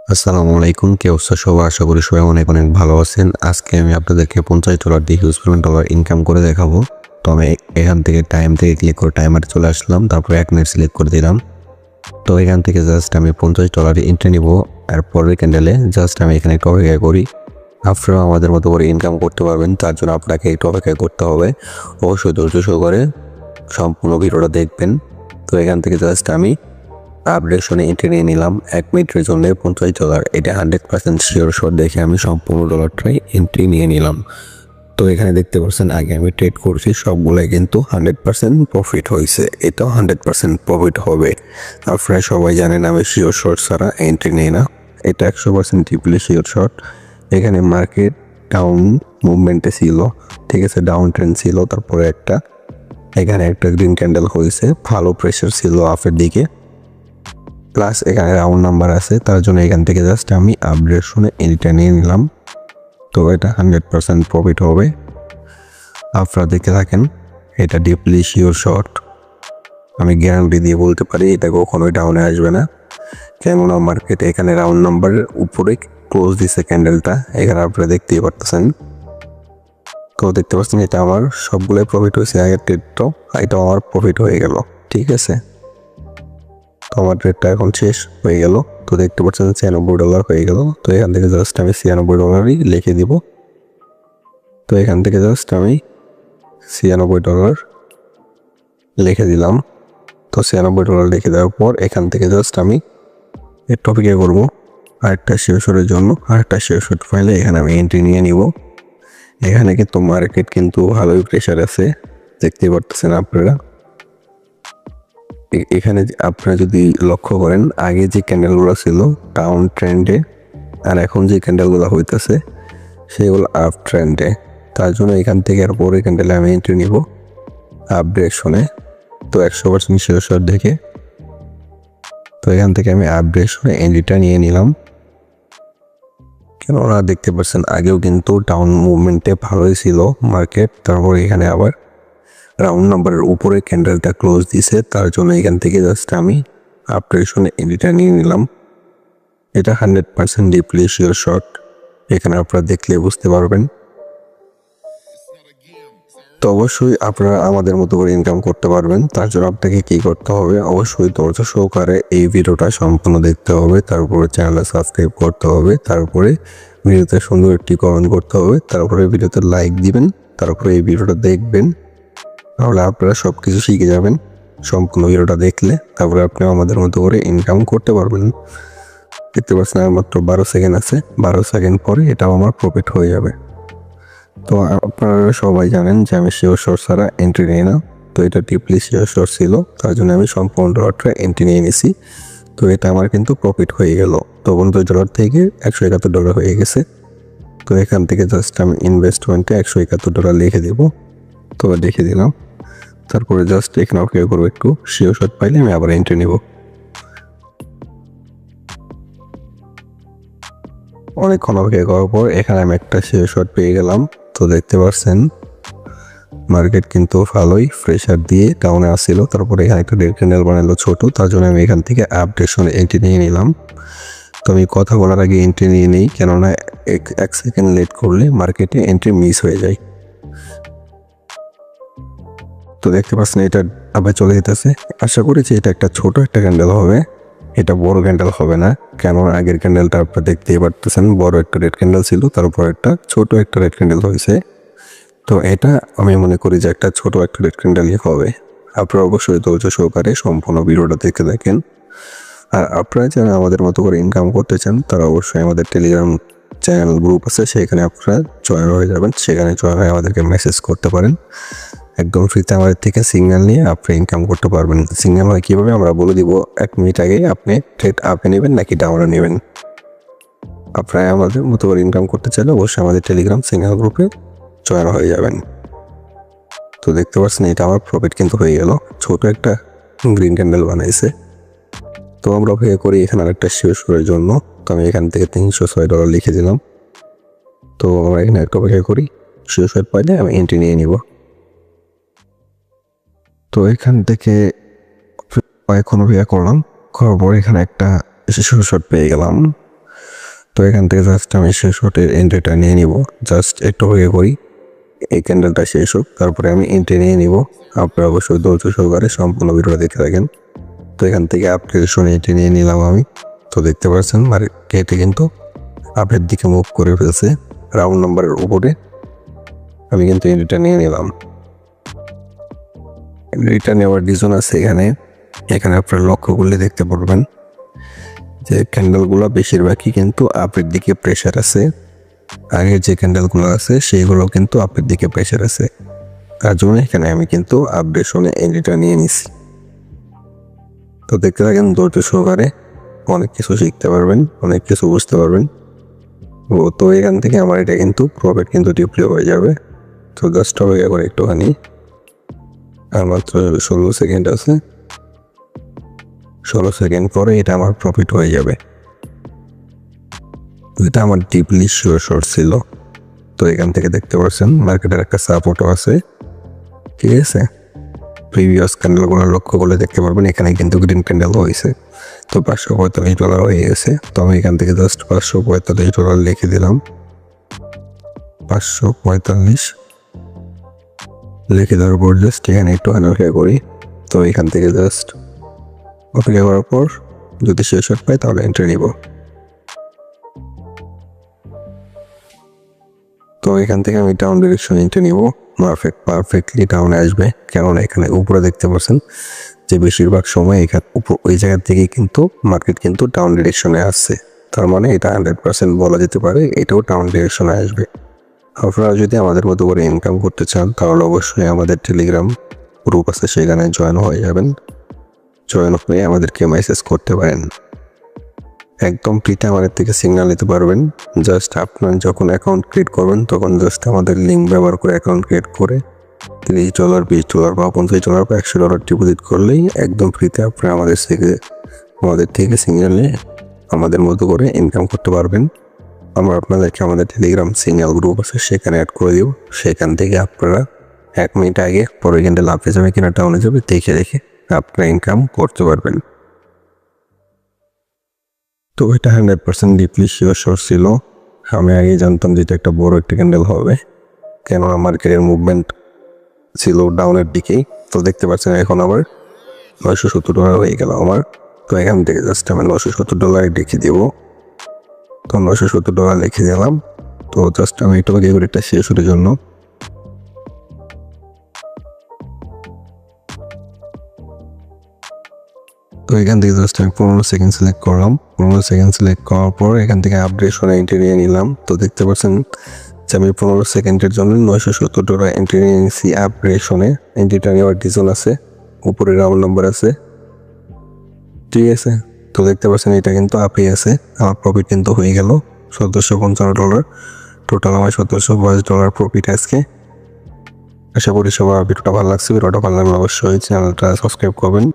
আসসালামু আলাইকুম, কি অবস্থা সবার? আশা করি সবাই অনেক অনেক ভালো আছেন। আজকে আমি আপনাদেরকে $50 দিয়ে $1 ইনকাম করে দেখাবো। তো আমি এখান থেকে টাইম থেকে ক্লিক করে টাইমারে চলে আসলাম, তারপরে 1 মিনিট সিলেক্ট করে দিলাম। তো এখান থেকে জাস্ট আমি $50 এন্ট্রি নিব। আর পরের ক্যান্ডেলে জাস্ট আমি এখানে একটু অপেক্ষা করি। আপনারাও আমাদের মতো করে ইনকাম করতে পারবেন, তার জন্য আপনাকে একটু অপেক্ষা করতে হবে। অবশ্যই ধৈর্য সহকারে সম্পূর্ণ ভিডিওটা দেখবেন। তো এখান থেকে জাস্ট আমি আপডেশনে এন্ট্রি নিয়ে নিলাম 1 মিনিটের জন্য $50। এটা 100% শিওর শট দেখে আমি সম্পূর্ণ ডলারটাই এন্ট্রি নিয়ে নিলাম। তো এখানে দেখতে পাচ্ছেন আগে আমি ট্রেড করছি সবগুলাই কিন্তু 100% প্রফিট হয়েছে, এটাও 100% প্রফিট হবে। আপনারা সবাই জানেন আমি শিওর শট ছাড়া এন্ট্রি নিই না। এটা 100% ট্রিপলি শিওর শট। এখানে মার্কেট ডাউন মুভমেন্টে ছিল, ঠিক আছে, ডাউন ট্রেন্ড ছিল। তারপরে এখানে একটা গ্রিন ক্যান্ডেল হয়েছে, ভালো প্রেশার ছিল আপের দিকে, প্লাস এখানে রাউন্ড নাম্বার আছে, তার জন্য এখান থেকে জাস্ট আমি আপডেট শুনে এন্ট্রিটা নিয়ে নিলাম। তো এটা 100% প্রফিট হবে। আপনারা দেখতে থাকেন, এটা ডিপলি শিওর শট। আমি গ্যারান্টি দিয়ে বলতে পারি এটা কখনোই ডাউনে আসবে না। কেননা মার্কেটে এখানে রাউন্ড নাম্বারের উপরে ক্লোজ দিছে ক্যান্ডেলটা, এখানে আপনারা দেখতেই পারতেছেন। তো দেখতে পাচ্ছেন এটা আমার সবগুলোই প্রফিট হয়েছে। আগের ট্রেডটাও এটাও আমার প্রফিট হয়ে গেল, ঠিক আছে। তো আমার ট্রেডটা এখন শেষ হয়ে গেল। তো দেখতে পাচ্ছেন $96 হয়ে গেল। তো এখান থেকে জাস্ট আমি $96 লিখে দিব। তো এখান থেকে জাস্ট আমি $96 লিখে দিলাম। তো $96 লিখে দেওয়ার পর এখান থেকে জাস্ট আমি এর টপিকে করবো আরেকটা শিওর জন্য আরেকটা শিওর ফাইলে এখানে আমি এন্ট্রি নিয়ে নিব। এখানে কিন্তু মার্কেট কিন্তু ভালোই প্রেশার আছে, দেখতেই পারতেছেন আপনারা। এখানে আপনারা যদি লক্ষ্য করেন আগে যে ক্যান্ডেলগুলো ছিল ডাউন ট্রেন্ডে, আর এখন যে ক্যান্ডেলগুলো হইতেছে সেগুলো আপ ট্রেন্ডে। তার জন্য এখান থেকে আর পরে ক্যান্ডেলে আমি এন্ট্রি নিব আপডেশনে। তো 100% শিওর শট দেখে তো এখান থেকে আমি আপডেশনে এন্ট্রিটা নিয়ে নিলাম। কেননা দেখতে পাচ্ছেন আগেও কিন্তু ডাউন মুভমেন্টে ভালোই ছিল মার্কেট, তারপরে এখানে আবার রাউন্ড নাম্বারের উপরে ক্যান্ডেলটা ক্লোজ দিছে, তার জন্য এখান থেকে জাস্ট আমি আপডেশনে এন্ট্রিটা নিয়ে নিলাম। এটা 100% ডিপলি শিওর শট, এখানে আপনারা দেখলে বুঝতে পারবেন। তো অবশ্যই আপনারা আমাদের মতো করে ইনকাম করতে পারবেন, তার জন্য আপনাকে কী করতে হবে, অবশ্যই ধৈর্য সহকারে এই ভিডিওটা সম্পূর্ণ দেখতে হবে, তারপরে চ্যানেলে সাবস্ক্রাইব করতে হবে, তারপরে ভিডিওতে সুন্দর একটি কমেন্ট করতে হবে, তারপরে ভিডিওতে লাইক দিবেন, তারপরে এই ভিডিওটা দেখবেন। তাহলে আপনারা সব কিছু শিখে যাবেন সম্পূর্ণ ভিডিওটা দেখলে। তারপরে আপনি আমাদের মতো করে ইনকাম করতে পারবেন। দেখতে পাচ্ছেন আর মাত্র 12 সেকেন্ড আছে, 12 সেকেন্ড পরে এটাও আমার প্রফিট হয়ে যাবে। তো আপনারা সবাই জানেন যে আমি শিওর শট ছাড়া এন্ট্রি নিই না। তো এটা ডিপলি শিওর শট ছিল, তার জন্য আমি সম্পূর্ণ ডলারটা এন্ট্রি নিয়ে নিছি। তো এটা আমার কিন্তু প্রফিট হয়ে গেল। তো $50 থেকে $171 হয়ে গেছে। তো এখান থেকে জাস্ট আমি ইনভেস্টমেন্টে $171 লিখে দেব। তো লিখে দিলাম, তারপরে জাস্ট এখানে অপেক্ষা করবো একটু, শিওর শট পাইলে আমি আবার এন্ট্রি নিব। অনেকক্ষণ অপেক্ষা করার পর এখানে আমি একটা শিওর শট পেয়ে গেলাম। তো দেখতে পাচ্ছেন মার্কেট কিন্তু ভালোই প্রেশার দিয়ে ডাউনে আসছিল, তারপরে এখানে একটা রেড ক্যান্ডেল বানালো ছোট, তার জন্য আমি এখান থেকে আপডেশনে এন্ট্রি নিয়ে নিলাম। তো আমি কথা বলার আগে এন্ট্রি নিয়ে নিই, কেননা 1 সেকেন্ড লেট করলে মার্কেটে এন্ট্রি মিস হয়ে যায়। তো দেখতে পাচ্ছেন এটা আবার চলে যেতেছে। আশা করেছি এটা একটা ছোট একটা ক্যান্ডেল হবে, এটা বড় ক্যান্ডেল হবে না। কেননা আগের ক্যান্ডেলটা আপনারা দেখতেই পারতেছেন, বড় একটা রেড ক্যান্ডেল ছিল, তারপর একটা ছোট একটা রেড ক্যান্ডেল হয়েছে। তো এটা আমি মনে করি যে একটা ছোট একটা রেড ক্যান্ডেলই হবে। আপনারা অবশ্যই ধৈর্য সহকারে সম্পূর্ণ ভিডিওটা দেখে দেখেন। আর আপনারা যারা আমাদের মতো করে ইনকাম করতে চান তারা অবশ্যই আমাদের টেলিগ্রাম চ্যানেল গ্রুপ আছে, সেখানে আপনারা জয়েন হয়ে যাবেন। সেখানে জয়েন হয়ে আমাদেরকে মেসেজ করতে পারেন। একদম ফ্রিতে আমাদের থেকে সিগন্যাল নিয়ে আপনি ইনকাম করতে পারবেন। সিগন্যাল হয় কীভাবে আমরা বলে দিব, 1 মিনিট আগে আপনি ট্রেড আপে নেবেন নাকি ডাউনে নেবেন। আপনারা আমাদের মতো করে ইনকাম করতে চাইলে অবশ্যই আমাদের টেলিগ্রাম সিগন্যাল গ্রুপে জয়েন হয়ে যাবেন। তো দেখতে পাচ্ছেন এটা আমার প্রফিট কিন্তু হয়ে গেল, ছোট একটা গ্রিন ক্যান্ডেল বানাইছে। তো আমরা অপেক্ষা করি এখানে আরেকটা শিওর জন্য। তো আমি এখান থেকে $306 লিখে দিলাম। তো আমরা এখানে একটা অপেক্ষা করি, শিওর পাইলে আমি এন্ট্রি নিয়ে নিব। তো এখান থেকে অনেকক্ষণ অপেক্ষা করলাম, করার পর এখানে একটা শিওর পেয়ে গেলাম। তো এখান থেকে জাস্ট আমি শেষ শটের এন্ট্রিটা নিয়ে নিব, জাস্ট একটু হয়ে করি এই ক্যান্ডেলটা শেষ হোক, তারপরে আমি এন্ট্রি নিয়ে নিব। আপনারা অবশ্যই ধৈর্য সহকারে সম্পূর্ণ ভিডিওটা দেখে থাকেন। তো এখান থেকে আপডেট শুনে এন্ট্রি নিয়ে নিলাম আমি। তো দেখতে পাচ্ছেন মার্কেটে কিন্তু আপের দিকে মুভ করে ফেলছে রাউন্ড নাম্বারের উপরে। আমি কিন্তু এন্ট্রিটা নিয়ে নিলাম। এন্ট্রিটা নেওয়ার রিজন আছে এখানে আপনারা লক্ষ্য করলে দেখতে পারবেন যে ক্যান্ডেলগুলো বেশিরভাগই কিন্তু আপের দিকে প্রেশার আছে। আগের যে ক্যান্ডেলগুলো আছে সেইগুলো কিন্তু আপের দিকে প্রেশার আছে, তার জন্য এখানে আমি কিন্তু আপডেশনে এন্ট্রিটা নিয়ে নিছি। তো দেখতে থাকেন ধৈর্য সহকারে, অনেক কিছু শিখতে পারবেন, অনেক কিছু বুঝতে পারবেন। তো এখান থেকে আমার এটা কিন্তু প্রফিট কিন্তু ডিপ্লে হয়ে যাবে। তো জাস্ট অপেক্ষা করে একটুখানি, আর মাত্র 16 সেকেন্ড আছে। 16 সেকেন্ড পরে এটা আমার প্রফিট হয়ে যাবে। তো এটা আমার ডিপলি শিওর শর্ট ছিল। তো এখান থেকে দেখতে পাচ্ছেন মার্কেটের একটা সাপোর্টও আছে, ঠিক আছে। প্রিভিয়াস ক্যান্ডেলগুলো লক্ষ্য করলে দেখতে পারবেন এখানে কিন্তু গ্রিন ক্যান্ডেল হয়েছে। তো $545 হয়ে গেছে। তো আমি এখান থেকে জাস্ট $545 লিখে দিলাম। 545 লিখে দেওয়ার পর জাস্ট এখানে একটু অপেক্ষা করি। তো এখান থেকে জাস্ট অপেক্ষা করার পর যদি শেষ শট পাই তাহলে এন্ট্রি নিব। তো এখান থেকে আমি ডাউন ডিরেকশন এন্ট্রি নিব। পারফেক্টলি ডাউনে আসবে, কেননা এখানে উপরে দেখতে পাচ্ছেন যে বেশিরভাগ সময় এখানে ওই জায়গা থেকে কিন্তু মার্কেট কিন্তু ডাউন ডিরেকশনে আসছে। তার মানে এটা 100% বলা যেতে পারে এটাও ডাউন ডিরেকশনে আসবে। আপনারা যদি আমাদের মতো করে ইনকাম করতে চান তাহলে অবশ্যই আমাদের টেলিগ্রাম গ্রুপ আছে, সেখানে জয়েন হয়ে যাবেন। জয়েন হয়ে আমাদেরকে মেসেজ করতে পারেন। একদম ফ্রিতে আমাদের থেকে সিগন্যাল নিতে পারবেন। জাস্ট আপনার যখন অ্যাকাউন্ট ক্রিয়েট করবেন তখন জাস্ট আমাদের লিঙ্ক ব্যবহার করে অ্যাকাউন্ট ক্রিয়েট করে $30, $20 বা $50 বা $100 ডিপোজিট করলেই একদম ফ্রিতে আপনারা আমাদের থেকে সিগন্যাল নিয়ে আমাদের মতো করে ইনকাম করতে পারবেন। আমরা আপনাদেরকে আমাদের টেলিগ্রাম সিগন্যাল গ্রুপ আছে সেখানে অ্যাড করে দিব। সেখান থেকে আপনারা 1 মিনিট আগে পরে ক্যান্ডেল আপে যাবে কিনা ডাউনে যাবে দেখে আপনারা ইনকাম করতে পারবেন। তো এটা 100% ডিপলি শিওর শর্ট ছিল। আমি আগে জানতাম যে এটা একটা বড় একটা ক্যান্ডেল হবে, কেননা মার্কেটের মুভমেন্ট ছিল ডাউনের দিকেই। তো দেখতে পাচ্ছেন এখন আবার $970 হয়ে গেল আমার। তো এখান থেকে জাস্ট আমি $970 লিখে দিব। তো $970 লিখে দিলাম। তো জাস্ট আমি একটু আগে করে একটা শেষ হওয়ার জন্য তো এখান থেকে জাস্ট আমি 15 সেকেন্ড সিলেক্ট করলাম। 15 সেকেন্ড সিলেক্ট করার পর এখান থেকে আপডেশনে এন্ট্রি নিয়ে নিলাম। তো দেখতে পাচ্ছেন যে আমি 15 সেকেন্ডের জন্য $970 এন্ট্রি নিয়ে নিয়েছি। আপডেশনে এন্ট্রিটা নেওয়ার রিজন আছে, উপরে রাউন্ড নাম্বার আছে, ঠিক আছে। তো দেখতে পাচ্ছেন এটা কিন্তু আপেই আছে। আমার প্রফিট কিন্তু হয়ে গেল $1755। টোটাল আমার $1722 প্রফিট আজকে। আশা করি সবার ভিডিওটা ভালো লাগছে। ভিডিওটা ভালো লাগলে অবশ্যই চ্যানেলটা সাবস্ক্রাইব করবেন।